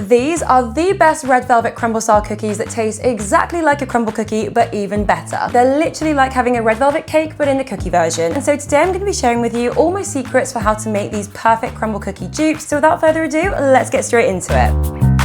These are the best red velvet crumble style cookies that taste exactly like a crumble cookie, but even better. They're literally like having a red velvet cake, but in the cookie version. And so today I'm going to be sharing with you all my secrets for how to make these perfect crumble cookie dupes. So without further ado, let's get straight into it.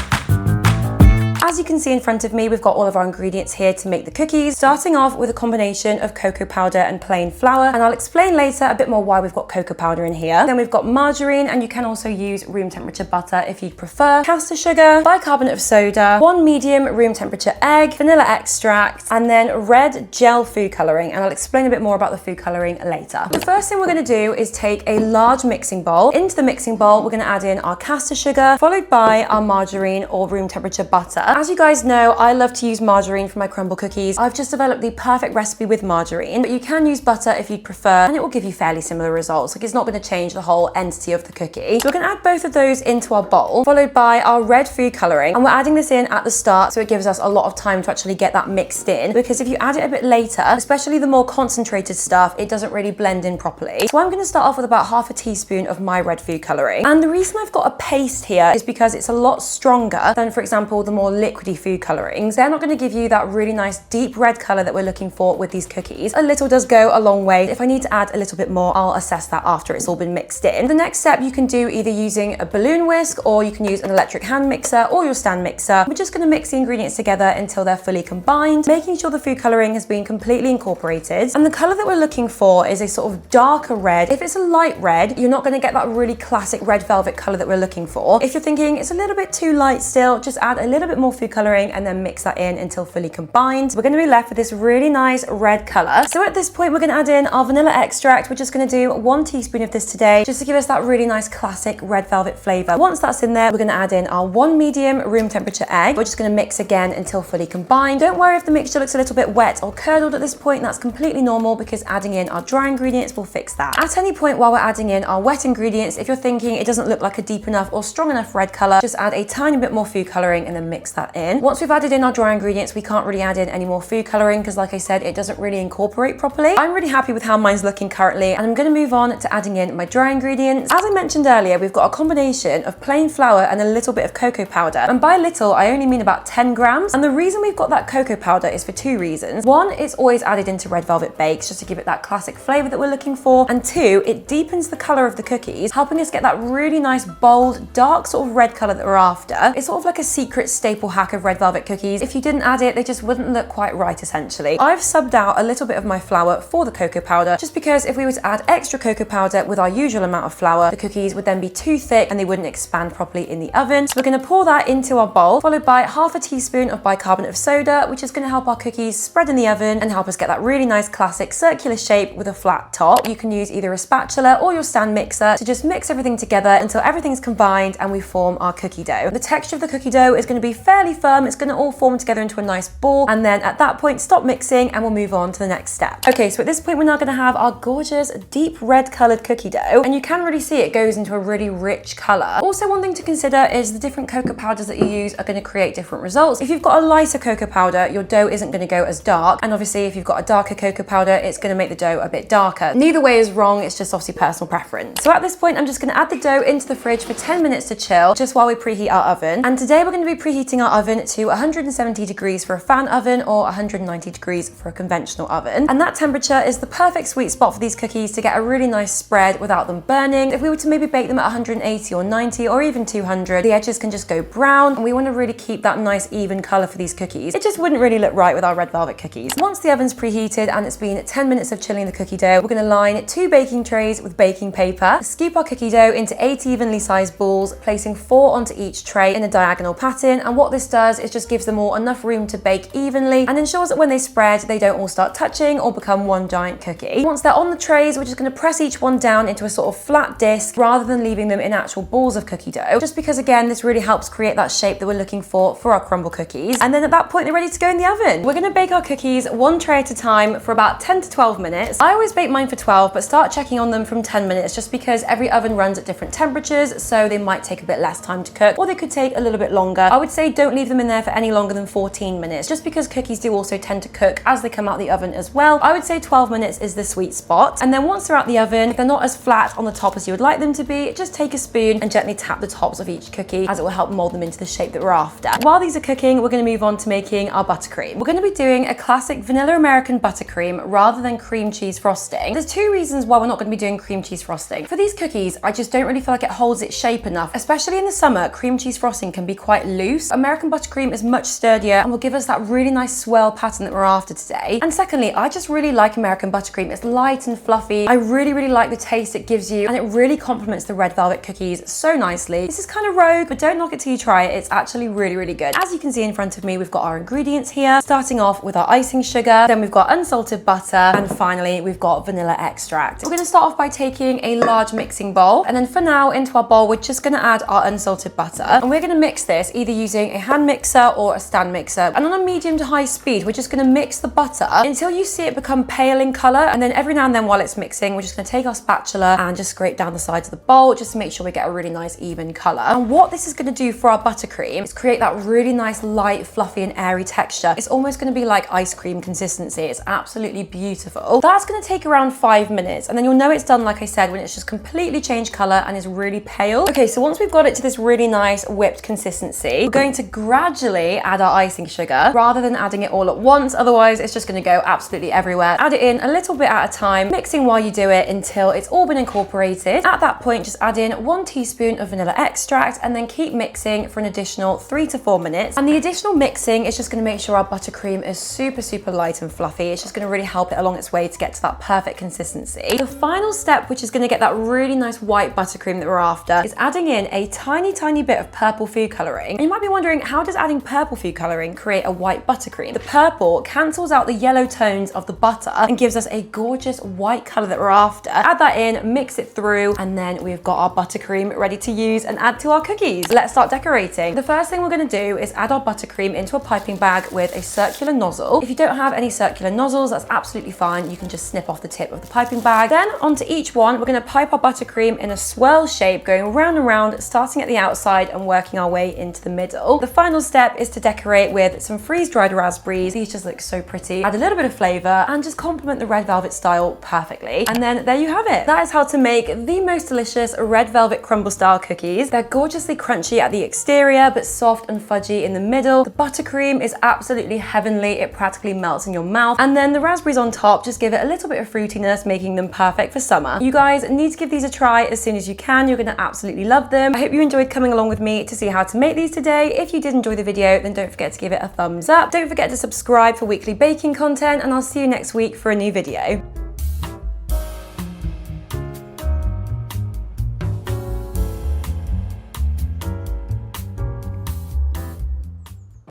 As you can see in front of me, we've got all of our ingredients here to make the cookies, starting off with a combination of cocoa powder and plain flour, and I'll explain later a bit more why we've got cocoa powder in here. Then we've got margarine, and you can also use room temperature butter if you'd prefer, caster sugar, bicarbonate of soda, 1 medium room temperature egg, vanilla extract, and then red gel food coloring, and I'll explain a bit more about the food coloring later. The first thing we're going to do is take a large mixing bowl. Into the mixing bowl, we're going to add in our caster sugar, followed by our margarine or room temperature butter. As you guys know, I love to use margarine for my crumble cookies. I've just developed the perfect recipe with margarine, but you can use butter if you'd prefer, and it will give you fairly similar results. Like, it's not going to change the whole entity of the cookie. So we're going to add both of those into our bowl, followed by our red food coloring, and we're adding this in at the start so it gives us a lot of time to actually get that mixed in, because if you add it a bit later, especially the more concentrated stuff, it doesn't really blend in properly. So I'm going to start off with about half a teaspoon of my red food coloring, and the reason I've got a paste here is because it's a lot stronger than, for example, the more liquidy food colorings. They're not going to give you that really nice deep red color that we're looking for with these cookies. A little does go a long way. If I need to add a little bit more, I'll assess that after it's all been mixed in. The next step you can do either using a balloon whisk, or you can use an electric hand mixer or your stand mixer. We're just going to mix the ingredients together until they're fully combined, making sure the food coloring has been completely incorporated. And the color that we're looking for is a sort of darker red. If it's a light red, you're not going to get that really classic red velvet color that we're looking for. If you're thinking it's a little bit too light still, just add a little bit more food coloring and then mix that in until fully combined. We're going to be left with this really nice red color. So at this point, we're going to add in our vanilla extract. We're just going to do 1 teaspoon of this today, just to give us that really nice classic red velvet flavor. Once that's in there, we're going to add in our 1 medium room temperature egg. We're just going to mix again until fully combined. Don't worry if the mixture looks a little bit wet or curdled at this point. That's completely normal, because adding in our dry ingredients will fix that. At any point while we're adding in our wet ingredients, if you're thinking it doesn't look like a deep enough or strong enough red color, just add a tiny bit more food coloring and then mix that in. Once we've added in our dry ingredients, we can't really add in any more food coloring, because like I said, it doesn't really incorporate properly. I'm really happy with how mine's looking currently, and I'm going to move on to adding in my dry ingredients. As I mentioned earlier, we've got a combination of plain flour and a little bit of cocoa powder, and by little I only mean about 10 grams. And the reason we've got that cocoa powder is for 2 reasons. 1, it's always added into red velvet bakes just to give it that classic flavor that we're looking for, and 2, it deepens the color of the cookies, helping us get that really nice bold dark sort of red color that we're after. It's sort of like a secret staple hack of red velvet cookies. If you didn't add it, they just wouldn't look quite right, essentially. I've subbed out a little bit of my flour for the cocoa powder, just because if we were to add extra cocoa powder with our usual amount of flour, the cookies would then be too thick and they wouldn't expand properly in the oven. So we're going to pour that into our bowl, followed by half a teaspoon of bicarbonate of soda, which is going to help our cookies spread in the oven and help us get that really nice classic circular shape with a flat top. You can use either a spatula or your stand mixer to just mix everything together until everything's combined and we form our cookie dough. The texture of the cookie dough is going to be fairly firm. It's going to all form together into a nice ball, and then at that point stop mixing and we'll move on to the next step. Okay, so at this point we're now going to have our gorgeous deep red colored cookie dough, and you can really see it goes into a really rich color. Also, one thing to consider is the different cocoa powders that you use are going to create different results. If you've got a lighter cocoa powder, your dough isn't going to go as dark, and obviously if you've got a darker cocoa powder, it's going to make the dough a bit darker. Neither way is wrong, it's just obviously personal preference. So at this point I'm just going to add the dough into the fridge for 10 minutes to chill, just while we preheat our oven. And today we're going to be preheating our oven to 170 degrees for a fan oven or 190 degrees for a conventional oven. And that temperature is the perfect sweet spot for these cookies to get a really nice spread without them burning. If we were to maybe bake them at 180 or 90 or even 200, the edges can just go brown, and we want to really keep that nice even color for these cookies. It just wouldn't really look right with our red velvet cookies. Once the oven's preheated and it's been 10 minutes of chilling the cookie dough, we're going to line 2 baking trays with baking paper, scoop our cookie dough into 8 evenly sized balls, placing 4 onto each tray in a diagonal pattern. And what this does is just gives them all enough room to bake evenly and ensures that when they spread, they don't all start touching or become one giant cookie. Once they're on the trays, we're just going to press each one down into a sort of flat disc rather than leaving them in actual balls of cookie dough, just because again this really helps create that shape that we're looking for our crumble cookies. And then at that point they're ready to go in the oven. We're going to bake our cookies 1 tray at a time for about 10 to 12 minutes. I always bake mine for 12, but start checking on them from 10 minutes just because every oven runs at different temperatures, so they might take a bit less time to cook, or they could take a little bit longer. I would say don't don't leave them in there for any longer than 14 minutes, just because cookies do also tend to cook as they come out the oven as well. I would say 12 minutes is the sweet spot. And then once they're out the oven, if they're not as flat on the top as you would like them to be, just take a spoon and gently tap the tops of each cookie, as it will help mold them into the shape that we're after. While these are cooking, we're going to move on to making our buttercream. We're going to be doing a classic vanilla American buttercream rather than cream cheese frosting. There's two reasons why we're not going to be doing cream cheese frosting. For these cookies, I just don't really feel like it holds its shape enough. Especially in the summer, cream cheese frosting can be quite loose. American buttercream is much sturdier and will give us that really nice swirl pattern that we're after today. And secondly, I just really like American buttercream. It's light and fluffy. I really like the taste it gives you, and it really complements the red velvet cookies so nicely. This is kind of rogue, but don't knock it till you try it. It's actually really good. As you can see in front of me, we've got our ingredients here, starting off with our icing sugar, then we've got unsalted butter, and finally we've got vanilla extract. We're going to start off by taking a large mixing bowl, and then for now into our bowl we're just going to add our unsalted butter, and we're going to mix this either using a hand mixer or a stand mixer, and on a medium to high speed we're just going to mix the butter until you see it become pale in color, and then every now and then while it's mixing we're just going to take our spatula and just scrape down the sides of the bowl just to make sure we get a really nice even color. And what this is going to do for our buttercream is create that really nice light, fluffy and airy texture. It's almost going to be like ice cream consistency. It's absolutely beautiful. That's going to take around 5 minutes, and then you'll know it's done, like I said, when it's just completely changed color and is really pale. Okay, so once we've got it to this really nice whipped consistency, we're going to gradually add our icing sugar rather than adding it all at once, otherwise it's just going to go absolutely everywhere. Add it in a little bit at a time, mixing while you do it until it's all been incorporated. At that point, just add in 1 teaspoon of vanilla extract and then keep mixing for an additional 3 to 4 minutes. And the additional mixing is just going to make sure our buttercream is super light and fluffy. It's just going to really help it along its way to get to that perfect consistency. The final step, which is going to get that really nice white buttercream that we're after, is adding in a tiny bit of purple food coloring. And you might be wondering, how does adding purple food coloring create a white buttercream? The purple cancels out the yellow tones of the butter and gives us a gorgeous white color that we're after. Add that in, mix it through, and then we've got our buttercream ready to use and add to our cookies. Let's start decorating. The first thing we're going to do is add our buttercream into a piping bag with a circular nozzle. If you don't have any circular nozzles, that's absolutely fine. You can just snip off the tip of the piping bag. Then onto each one, we're going to pipe our buttercream in a swirl shape, going round and round, starting at the outside and working our way into the middle. The final step is to decorate with some freeze-dried raspberries. These just look so pretty. Add a little bit of flavor and just complement the red velvet style perfectly. And then there you have it. That is how to make the most delicious red velvet crumble style cookies. They're gorgeously crunchy at the exterior, but soft and fudgy in the middle. The buttercream is absolutely heavenly. It practically melts in your mouth. And then the raspberries on top just give it a little bit of fruitiness, making them perfect for summer. You guys need to give these a try as soon as you can. You're gonna absolutely love them. I hope you enjoyed coming along with me to see how to make these today. If you did enjoy the video, then don't forget to give it a thumbs up. Don't forget to subscribe for weekly baking content, and I'll see you next week for a new video.